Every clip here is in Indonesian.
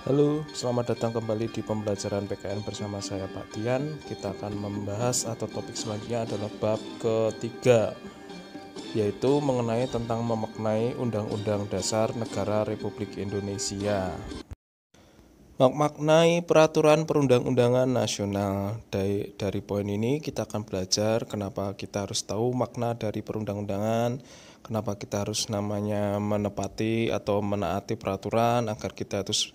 Halo, selamat datang kembali di pembelajaran PKN bersama saya Pak Tian. Kita akan membahas atau topik selanjutnya adalah bab ketiga, yaitu mengenai tentang memaknai Undang-Undang Dasar Negara Republik Indonesia. Memaknai peraturan perundang-undangan nasional. Dari poin ini kita akan belajar kenapa kita harus tahu makna dari perundang-undangan, kenapa kita harus namanya menepati atau menaati peraturan agar kita harus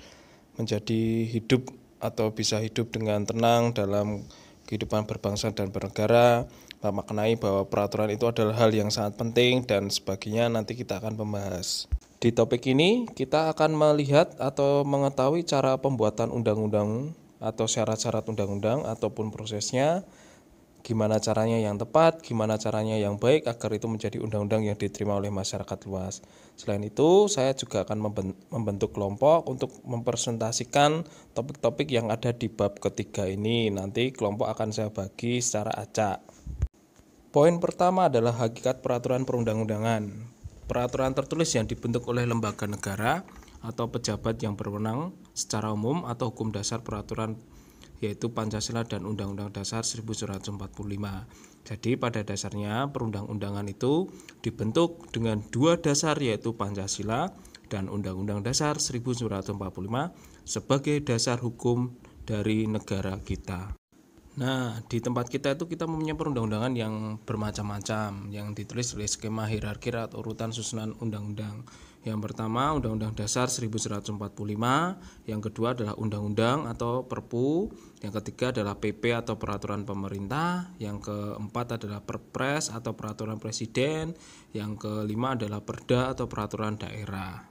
menjadi hidup atau bisa hidup dengan tenang dalam kehidupan berbangsa dan bernegara, memaknai bahwa peraturan itu adalah hal yang sangat penting dan sebagainya. Nanti kita akan membahas. Di topik ini kita akan melihat atau mengetahui cara pembuatan undang-undang atau syarat-syarat undang-undang ataupun prosesnya, gimana caranya yang tepat, gimana caranya yang baik agar itu menjadi undang-undang yang diterima oleh masyarakat luas. Selain itu, saya juga akan membentuk kelompok untuk mempresentasikan topik-topik yang ada di bab ketiga ini. Nanti kelompok akan saya bagi secara acak. Poin pertama adalah hakikat peraturan perundang-undangan. Peraturan tertulis yang dibentuk oleh lembaga negara atau pejabat yang berwenang secara umum atau hukum dasar peraturan yaitu Pancasila dan Undang-Undang Dasar 1945. Jadi pada dasarnya perundang-undangan itu dibentuk dengan dua dasar yaitu Pancasila dan Undang-Undang Dasar 1945 sebagai dasar hukum dari negara kita. Nah, di tempat kita itu kita mempunyai perundang-undangan yang bermacam-macam yang ditulis oleh skema hierarki atau urutan susunan undang-undang. Yang pertama Undang-Undang Dasar 1945, yang kedua adalah Undang-Undang atau Perpu, yang ketiga adalah PP atau Peraturan Pemerintah, yang keempat adalah Perpres atau Peraturan Presiden, yang kelima adalah Perda atau Peraturan Daerah.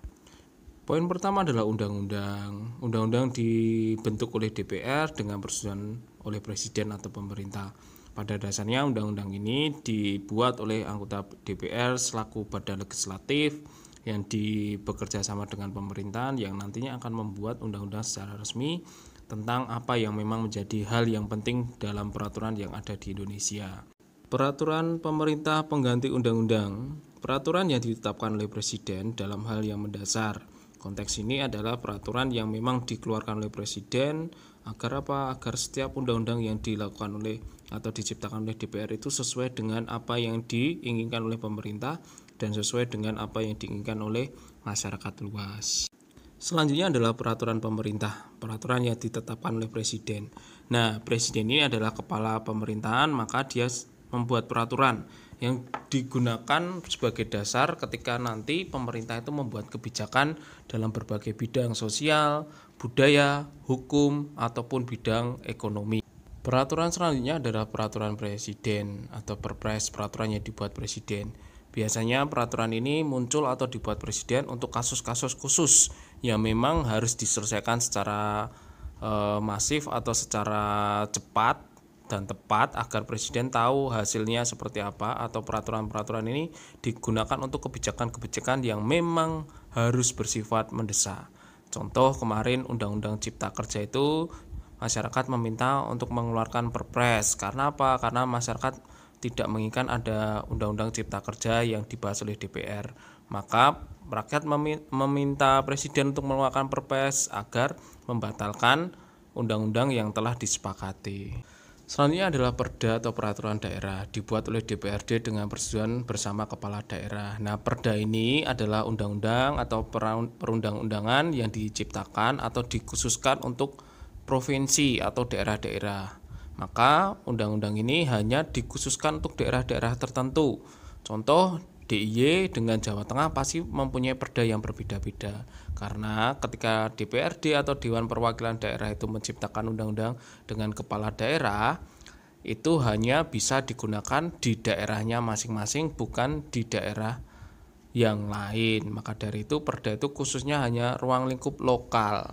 Poin pertama adalah undang-undang. Undang-undang dibentuk oleh DPR dengan persetujuan oleh presiden atau pemerintah. Pada dasarnya undang-undang ini dibuat oleh anggota DPR selaku badan legislatif yang bekerja sama dengan pemerintahan yang nantinya akan membuat undang-undang secara resmi tentang apa yang memang menjadi hal yang penting dalam peraturan yang ada di Indonesia. Peraturan pemerintah pengganti undang-undang. Peraturan yang ditetapkan oleh presiden dalam hal yang mendasar. Konteks ini adalah peraturan yang memang dikeluarkan oleh presiden agar apa? Agar setiap undang-undang yang dilakukan oleh atau diciptakan oleh DPR itu sesuai dengan apa yang diinginkan oleh pemerintah dan sesuai dengan apa yang diinginkan oleh masyarakat luas. Selanjutnya adalah peraturan pemerintah, peraturan yang ditetapkan oleh presiden. Nah, presiden ini adalah kepala pemerintahan, maka dia membuat peraturan yang digunakan sebagai dasar ketika nanti pemerintah itu membuat kebijakan dalam berbagai bidang sosial, budaya, hukum, ataupun bidang ekonomi. Peraturan selanjutnya adalah peraturan presiden atau perpres, peraturan yang dibuat presiden. Biasanya peraturan ini muncul atau dibuat presiden untuk kasus-kasus khusus yang memang harus diselesaikan secara masif atau secara cepat dan tepat agar presiden tahu hasilnya seperti apa, atau peraturan-peraturan ini digunakan untuk kebijakan-kebijakan yang memang harus bersifat mendesak. Contoh kemarin Undang-Undang Cipta Kerja itu masyarakat meminta untuk mengeluarkan perpres. Karena apa? Karena masyarakat tidak menginginkan ada Undang-Undang Cipta Kerja yang dibahas oleh DPR. Maka rakyat meminta presiden untuk mengeluarkan perpres agar membatalkan undang-undang yang telah disepakati. Selanjutnya adalah Perda atau Peraturan Daerah, dibuat oleh DPRD dengan persetujuan bersama kepala daerah. Nah, Perda ini adalah undang-undang atau perundang-undangan yang diciptakan atau dikhususkan untuk provinsi atau daerah-daerah. Maka undang-undang ini hanya dikhususkan untuk daerah-daerah tertentu. Contoh DIY dengan Jawa Tengah pasti mempunyai perda yang berbeda-beda. Karena ketika DPRD atau Dewan Perwakilan Daerah itu menciptakan undang-undang dengan kepala daerah, itu hanya bisa digunakan di daerahnya masing-masing, bukan di daerah yang lain. Maka dari itu perda itu khususnya hanya ruang lingkup lokal.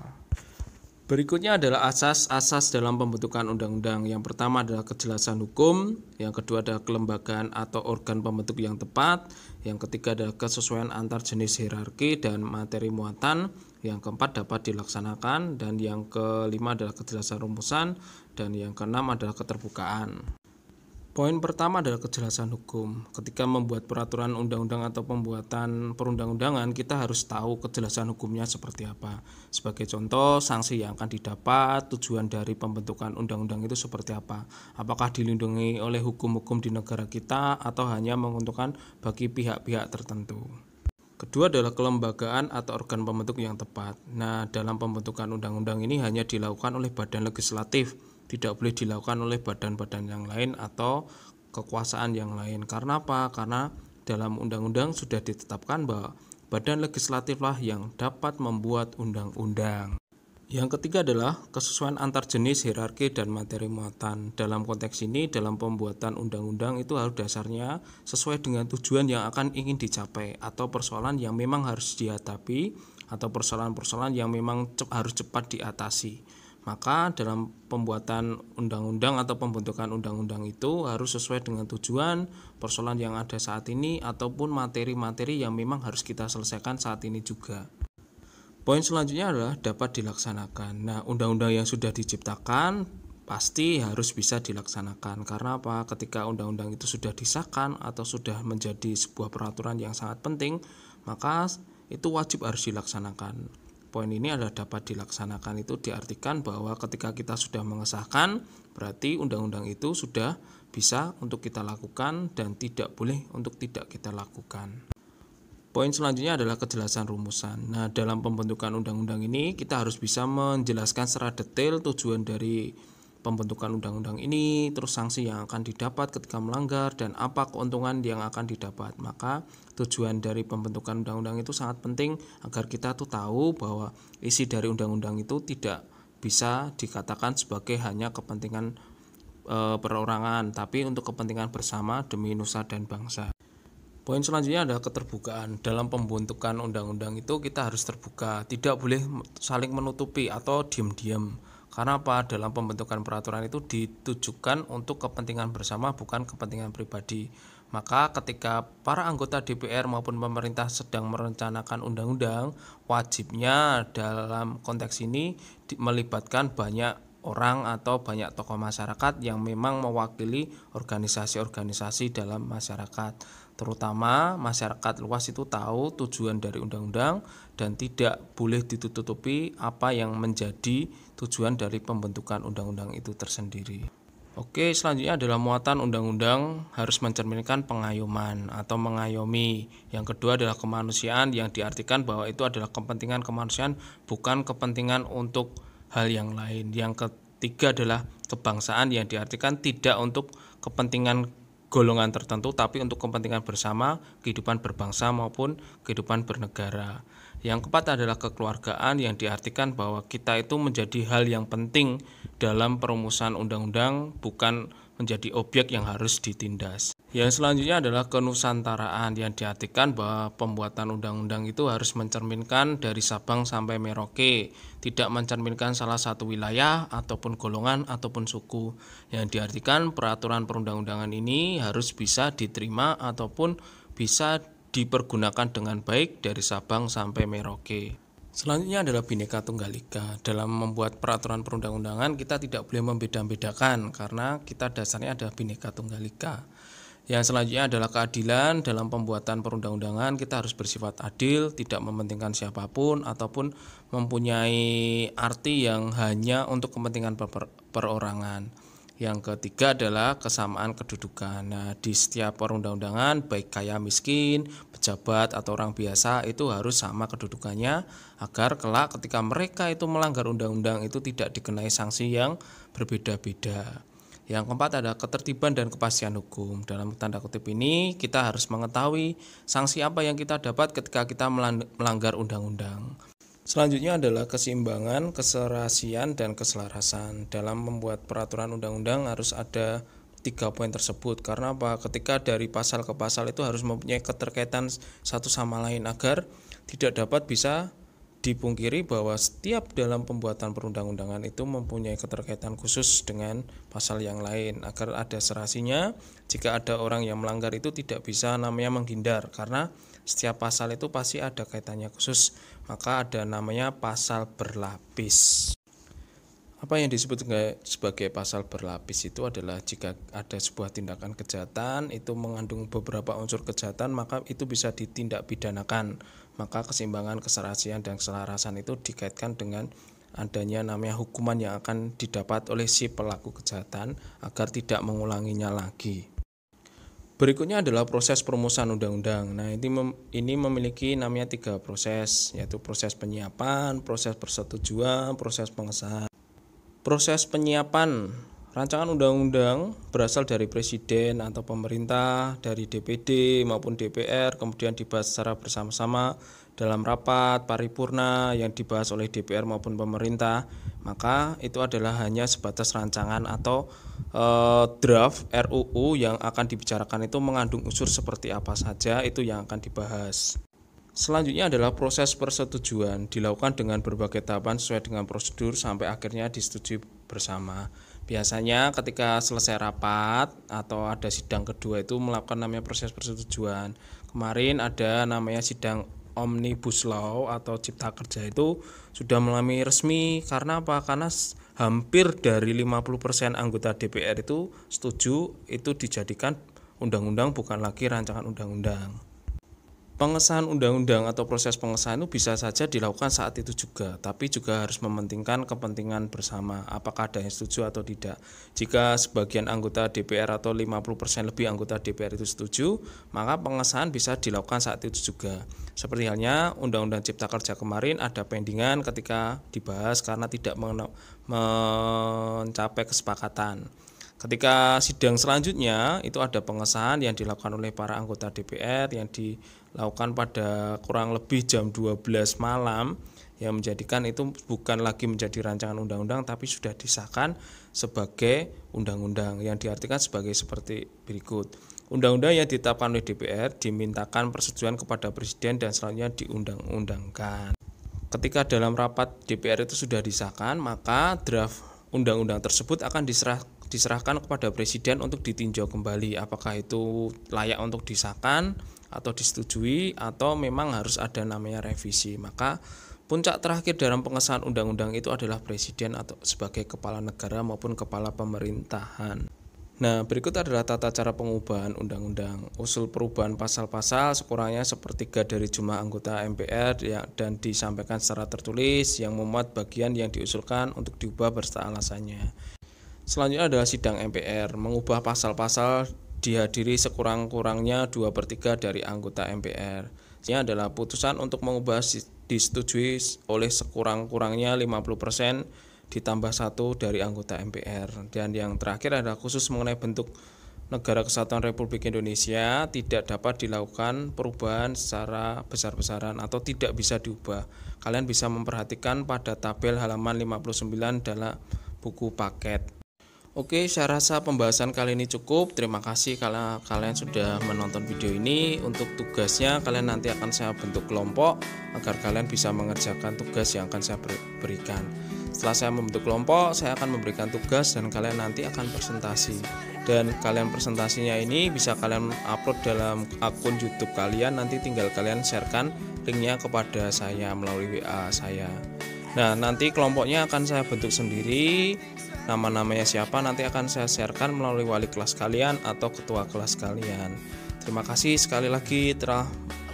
Berikutnya adalah asas-asas dalam pembentukan undang-undang. Yang pertama adalah kejelasan hukum, yang kedua adalah kelembagaan atau organ pembentuk yang tepat, yang ketiga adalah kesesuaian antar jenis hierarki dan materi muatan, yang keempat dapat dilaksanakan, dan yang kelima adalah kejelasan rumusan, dan yang keenam adalah keterbukaan. Poin pertama adalah kejelasan hukum. Ketika membuat peraturan undang-undang atau pembuatan perundang-undangan, kita harus tahu kejelasan hukumnya seperti apa. Sebagai contoh, sanksi yang akan didapat, tujuan dari pembentukan undang-undang itu seperti apa. Apakah dilindungi oleh hukum-hukum di negara kita atau hanya menguntungkan bagi pihak-pihak tertentu. Kedua adalah kelembagaan atau organ pembentuk yang tepat. Nah, dalam pembentukan undang-undang ini hanya dilakukan oleh badan legislatif, tidak boleh dilakukan oleh badan-badan yang lain atau kekuasaan yang lain. Karena apa? Karena dalam undang-undang sudah ditetapkan bahwa badan legislatiflah yang dapat membuat undang-undang. Yang ketiga adalah kesesuaian antar jenis, hierarki, dan materi muatan. Dalam konteks ini, dalam pembuatan undang-undang itu harus dasarnya sesuai dengan tujuan yang akan ingin dicapai atau persoalan yang memang harus dihadapi atau persoalan-persoalan yang memang harus cepat diatasi. Maka dalam pembuatan undang-undang atau pembentukan undang-undang itu harus sesuai dengan tujuan, persoalan yang ada saat ini ataupun materi-materi yang memang harus kita selesaikan saat ini juga. Poin selanjutnya adalah dapat dilaksanakan. Nah, undang-undang yang sudah diciptakan pasti harus bisa dilaksanakan. Karena apa? Ketika undang-undang itu sudah disahkan atau sudah menjadi sebuah peraturan yang sangat penting, maka itu wajib harus dilaksanakan. Poin ini adalah dapat dilaksanakan, itu diartikan bahwa ketika kita sudah mengesahkan, berarti undang-undang itu sudah bisa untuk kita lakukan dan tidak boleh untuk tidak kita lakukan. Poin selanjutnya adalah kejelasan rumusan. Nah, dalam pembentukan undang-undang ini kita harus bisa menjelaskan secara detail tujuan dari pembentukan undang-undang ini, terus sanksi yang akan didapat ketika melanggar, dan apa keuntungan yang akan didapat. Maka tujuan dari pembentukan undang-undang itu sangat penting agar kita tuh tahu bahwa isi dari undang-undang itu tidak bisa dikatakan sebagai hanya kepentingan perorangan, tapi untuk kepentingan bersama demi nusa dan bangsa. Poin selanjutnya adalah keterbukaan. Dalam pembentukan undang-undang itu kita harus terbuka, tidak boleh saling menutupi atau diam-diam. Karena apa? Dalam pembentukan peraturan itu ditujukan untuk kepentingan bersama, bukan kepentingan pribadi. Maka ketika para anggota DPR maupun pemerintah sedang merencanakan undang-undang, wajibnya dalam konteks ini melibatkan banyak orang atau banyak tokoh masyarakat yang memang mewakili organisasi-organisasi dalam masyarakat. Terutama masyarakat luas itu tahu tujuan dari undang-undang dan tidak boleh ditutupi apa yang menjadi tujuan dari pembentukan undang-undang itu tersendiri. Oke, selanjutnya adalah muatan undang-undang harus mencerminkan pengayoman atau mengayomi. Yang kedua adalah kemanusiaan, yang diartikan bahwa itu adalah kepentingan kemanusiaan, bukan kepentingan untuk hal yang lain. Yang ketiga adalah kebangsaan, yang diartikan tidak untuk kepentingan golongan tertentu, tapi untuk kepentingan bersama, kehidupan berbangsa maupun kehidupan bernegara. Yang keempat adalah kekeluargaan, yang diartikan bahwa kita itu menjadi hal yang penting dalam perumusan undang-undang, bukan menjadi objek yang harus ditindas. Yang selanjutnya adalah kenusantaraan, yang diartikan bahwa pembuatan undang-undang itu harus mencerminkan dari Sabang sampai Merauke, tidak mencerminkan salah satu wilayah ataupun golongan ataupun suku. Yang diartikan peraturan perundang-undangan ini harus bisa diterima ataupun bisa dipergunakan dengan baik dari Sabang sampai Merauke. Selanjutnya adalah Bhinneka Tunggal Ika. Dalam membuat peraturan perundang-undangan kita tidak boleh membeda-bedakan karena kita dasarnya adalah Bhinneka Tunggal Ika. Yang selanjutnya adalah keadilan. Dalam pembuatan perundang-undangan kita harus bersifat adil, tidak mementingkan siapapun ataupun mempunyai arti yang hanya untuk kepentingan perorangan. Yang ketiga adalah kesamaan kedudukan. Nah, di setiap perundang-undangan baik kaya miskin, pejabat atau orang biasa itu harus sama kedudukannya agar kelak ketika mereka itu melanggar undang-undang itu tidak dikenai sanksi yang berbeda-beda. Yang keempat adalah ketertiban dan kepastian hukum. Dalam tanda kutip ini kita harus mengetahui sanksi apa yang kita dapat ketika kita melanggar undang-undang. Selanjutnya adalah keseimbangan, keserasian, dan keselarasan. Dalam membuat peraturan undang-undang harus ada 3 poin tersebut. Karena apa? Ketika dari pasal ke pasal itu harus mempunyai keterkaitan satu sama lain agar tidak dapat bisa dipungkiri bahwa setiap dalam pembuatan perundang-undangan itu mempunyai keterkaitan khusus dengan pasal yang lain agar ada serasinya. Jika ada orang yang melanggar itu tidak bisa namanya menghindar karena setiap pasal itu pasti ada kaitannya khusus, maka ada namanya pasal berlapis. Apa yang disebut sebagai pasal berlapis itu adalah jika ada sebuah tindakan kejahatan itu mengandung beberapa unsur kejahatan, maka itu bisa ditindak pidanakan. Maka keseimbangan, keserasian, dan keselarasan itu dikaitkan dengan adanya namanya hukuman yang akan didapat oleh si pelaku kejahatan agar tidak mengulanginya lagi. Berikutnya adalah proses perumusan undang-undang. Nah, ini memiliki namanya 3 proses, yaitu proses penyiapan, proses persetujuan, proses pengesahan. Proses penyiapan rancangan undang-undang berasal dari Presiden atau pemerintah, dari DPD maupun DPR, kemudian dibahas secara bersama-sama dalam rapat paripurna yang dibahas oleh DPR maupun pemerintah. Maka itu adalah hanya sebatas rancangan atau draft RUU yang akan dibicarakan itu mengandung unsur seperti apa saja, itu yang akan dibahas. Selanjutnya adalah proses persetujuan, dilakukan dengan berbagai tahapan sesuai dengan prosedur sampai akhirnya disetujui bersama. Biasanya ketika selesai rapat atau ada sidang kedua itu melakukan namanya proses persetujuan. Kemarin ada namanya sidang Omnibus Law atau Cipta Kerja itu sudah mulai resmi. Karena apa? Karena hampir dari 50% anggota DPR itu setuju itu dijadikan undang-undang, bukan lagi rancangan undang-undang. Pengesahan undang-undang atau proses pengesahan itu bisa saja dilakukan saat itu juga, tapi juga harus mementingkan kepentingan bersama, apakah ada yang setuju atau tidak. Jika sebagian anggota DPR atau 50% lebih anggota DPR itu setuju, maka pengesahan bisa dilakukan saat itu juga. Seperti halnya Undang-Undang Cipta Kerja kemarin ada pendingan ketika dibahas karena tidak mencapai kesepakatan. Ketika sidang selanjutnya itu ada pengesahan yang dilakukan oleh para anggota DPR yang dilakukan pada kurang lebih jam 12 malam, yang menjadikan itu bukan lagi menjadi rancangan undang-undang tapi sudah disahkan sebagai undang-undang, yang diartikan sebagai seperti berikut. Undang-undang yang ditetapkan oleh DPR dimintakan persetujuan kepada Presiden dan selanjutnya diundang-undangkan. Ketika dalam rapat DPR itu sudah disahkan, maka draft undang-undang tersebut akan diserahkan kepada Presiden untuk ditinjau kembali apakah itu layak untuk disahkan atau disetujui atau memang harus ada namanya revisi. Maka puncak terakhir dalam pengesahan undang-undang itu adalah Presiden atau sebagai kepala negara maupun kepala pemerintahan. Nah, berikut adalah tata cara pengubahan undang-undang. Usul perubahan pasal-pasal sekurangnya sepertiga dari jumlah anggota MPR dan disampaikan secara tertulis yang memuat bagian yang diusulkan untuk diubah berserta alasannya. Selanjutnya adalah sidang MPR, mengubah pasal-pasal dihadiri sekurang-kurangnya 2/3 dari anggota MPR. Ini adalah putusan untuk mengubah disetujui oleh sekurang-kurangnya 50% ditambah 1 dari anggota MPR. Dan yang terakhir adalah khusus mengenai bentuk Negara Kesatuan Republik Indonesia tidak dapat dilakukan perubahan secara besar-besaran atau tidak bisa diubah. Kalian bisa memperhatikan pada tabel halaman 59 dalam buku paket. Oke, saya rasa pembahasan kali ini cukup. Terima kasih kalau kalian sudah menonton video ini. Untuk tugasnya kalian nanti akan saya bentuk kelompok agar kalian bisa mengerjakan tugas yang akan saya berikan. Setelah saya membentuk kelompok, saya akan memberikan tugas dan kalian nanti akan presentasi. Dan kalian presentasinya ini bisa kalian upload dalam akun YouTube kalian. Nanti tinggal kalian sharekan linknya kepada saya melalui WA saya. Nah, nanti kelompoknya akan saya bentuk sendiri. Nama-namanya siapa nanti akan saya sharekan melalui wali kelas kalian atau ketua kelas kalian. Terima kasih sekali lagi telah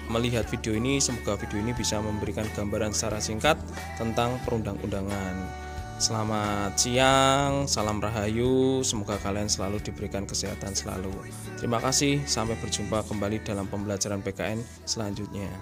melihat video ini. Semoga video ini bisa memberikan gambaran secara singkat tentang perundang-undangan. Selamat siang, salam rahayu, semoga kalian selalu diberikan kesehatan selalu. Terima kasih, sampai berjumpa kembali dalam pembelajaran PKN selanjutnya.